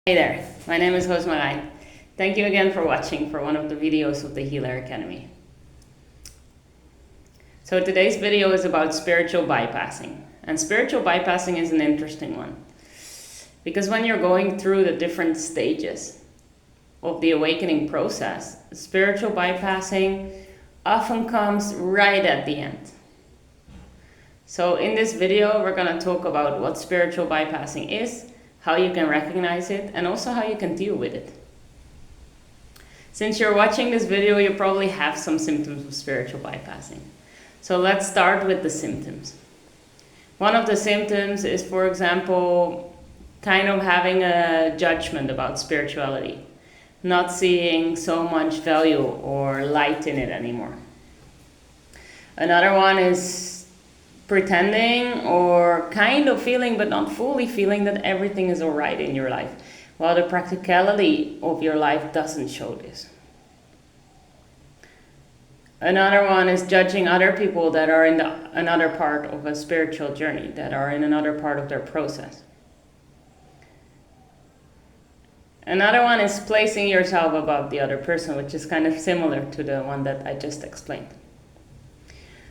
Hey there, my name is Roosmarijn. Thank you again for watching for one of the videos of the Healer Academy. So today's video is about spiritual bypassing. And spiritual bypassing is an interesting one. Because when you're going through the different stages of the awakening process, spiritual bypassing often comes right at the end. So in this video, we're going to talk about what spiritual bypassing is, how you can recognize it, and also how you can deal with it. Since you're watching this video, you probably have some symptoms of spiritual bypassing. So let's start with the symptoms. One of the symptoms is, for example, kind of having a judgment about spirituality, not seeing so much value or light in it anymore. Another one is pretending or kind of feeling but not fully feeling that everything is alright in your life, while the practicality of your life doesn't show this. Another one is judging other people that are in another part of a spiritual journey, that are in another part of their process. Another one is placing yourself above the other person, which is kind of similar to the one that I just explained.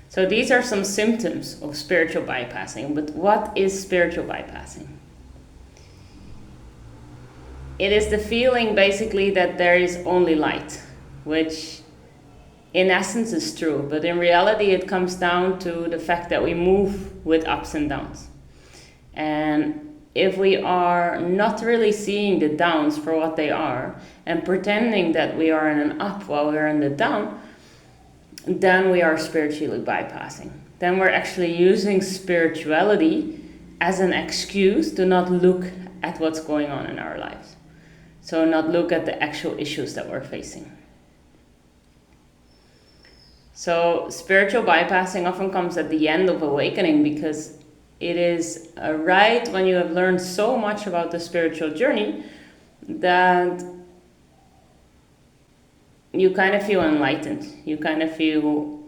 So these are some symptoms of spiritual bypassing. But what is spiritual bypassing? It is the feeling basically that there is only light, which in essence is true. But in reality, it comes down to the fact that we move with ups and downs. And if we are not really seeing the downs for what they are and pretending that we are in an up while we're in the down, then we are spiritually bypassing. Then we're actually using spirituality as an excuse to not look at what's going on in our lives. So not look at the actual issues that we're facing. So spiritual bypassing often comes at the end of awakening, because it is right when you have learned so much about the spiritual journey that you kind of feel enlightened. You kind of feel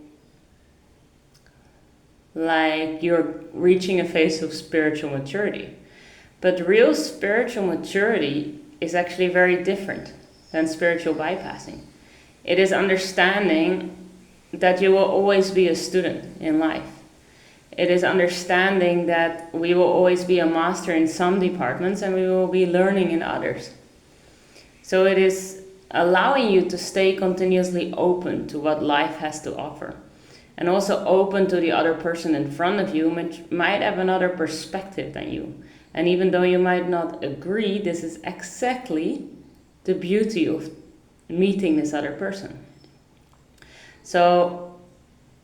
like you're reaching a phase of spiritual maturity. But real spiritual maturity is actually very different than spiritual bypassing. It is understanding that you will always be a student in life. It is understanding that we will always be a master in some departments and we will be learning in others. So it is allowing you to stay continuously open to what life has to offer, and also open to the other person in front of you, which might have another perspective than you. And even though you might not agree, this is exactly the beauty of meeting this other person. So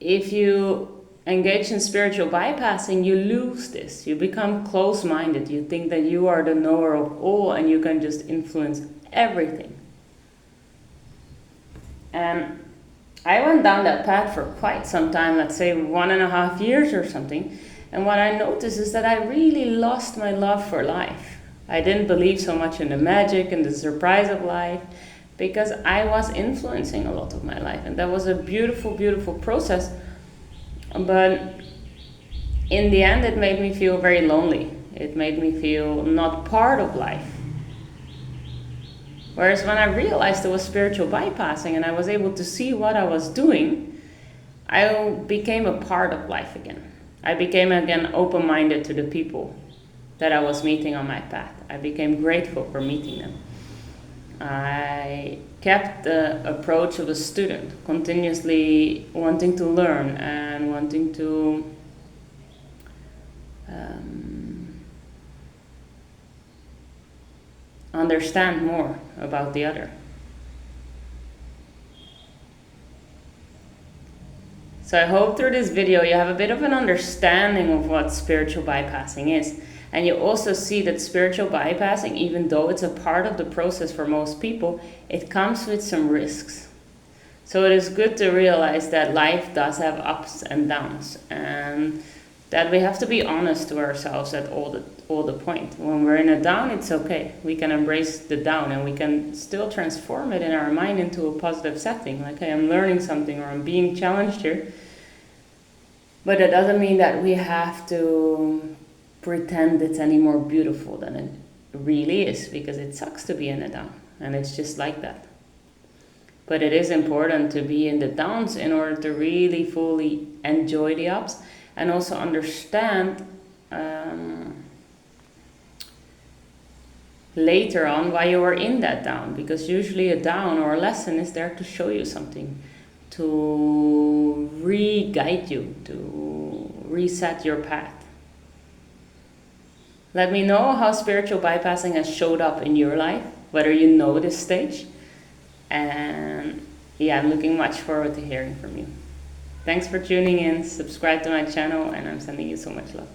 if you engage in spiritual bypassing, you lose this. You become close-minded. You think that you are the knower of all and you can just influence everything. And I went down that path for quite some time, let's say 1.5 years or something. And what I noticed is that I really lost my love for life. I didn't believe so much in the magic and the surprise of life, because I was influencing a lot of my life. And that was a beautiful, beautiful process. But in the end, it made me feel very lonely. It made me feel not part of life. Whereas when I realized it was spiritual bypassing and I was able to see what I was doing, I became a part of life again. I became again open-minded to the people that I was meeting on my path. I became grateful for meeting them. I kept the approach of a student, continuously wanting to learn and wanting to understand more about the other. So I hope through this video you have a bit of an understanding of what spiritual bypassing is. And you also see that spiritual bypassing, even though it's a part of the process for most people, it comes with some risks. So it is good to realize that life does have ups and downs, and that we have to be honest to ourselves at all the point. When we're in a down, it's okay. We can embrace the down and we can still transform it in our mind into a positive setting. Like, hey, I'm learning something or I'm being challenged here. But that doesn't mean that we have to pretend it's any more beautiful than really is, because it sucks to be in a down, and it's just like that. But it is important to be in the downs in order to really fully enjoy the ups, and also understand later on why you were in that down, because usually a down or a lesson is there to show you something, to re-guide you, to reset your path. Let me know how spiritual bypassing has showed up in your life, whether you know this stage. And yeah, I'm looking much forward to hearing from you. Thanks for tuning in. Subscribe to my channel, and I'm sending you so much love.